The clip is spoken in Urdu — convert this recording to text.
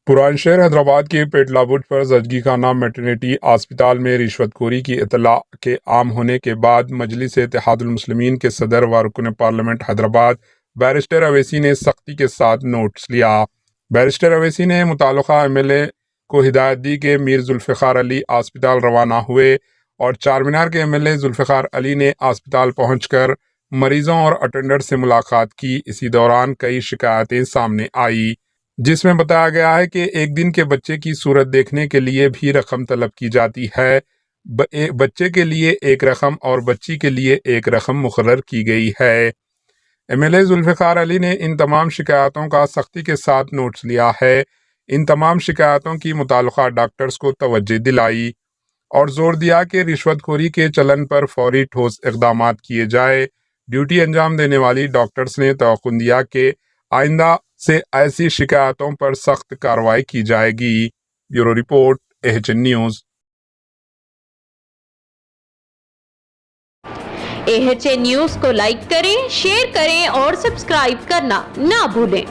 پران شہر حیدرآباد کے پیٹلا بٹ پر زچگی خانہ میٹرنیٹی اسپتال میں رشوت خوری کی اطلاع کے عام ہونے کے بعد مجلس اتحاد المسلمین کے صدر و رکن پارلیمنٹ حیدرآباد بیرسٹر اویسی نے سختی کے ساتھ نوٹس لیا۔ بیرسٹر اویسی نے متعلقہ ایم ایل اے کو ہدایت دی کہ میر ذوالفقار علی اسپتال روانہ ہوئے اور چارمینار کے ایم ایل اے ذوالفقار علی نے اسپتال پہنچ کر مریضوں اور اٹینڈنٹ سے ملاقات کی۔ اسی دوران کئی شکایتیں سامنے آئی جس میں بتایا گیا ہے کہ ایک دن کے بچے کی صورت دیکھنے کے لیے بھی رقم طلب کی جاتی ہے۔ بچے کے لیے ایک رقم اور بچی کے لیے ایک رقم مقرر کی گئی ہے۔ ایم ایل اے ذوالفقار علی نے ان تمام شکایتوں کا سختی کے ساتھ نوٹس لیا ہے۔ ان تمام شکایتوں کی متعلقہ ڈاکٹرز کو توجہ دلائی اور زور دیا کہ رشوت خوری کے چلن پر فوری ٹھوس اقدامات کیے جائے۔ ڈیوٹی انجام دینے والی ڈاکٹرز نے توقع دیا کہ آئندہ سے ایسی شکایتوں پر سخت کارروائی کی جائے گی۔ Bureau report AHN news. AHN news کو لائک کریں، شیئر کریں اور سبسکرائب کرنا نہ بھولیں۔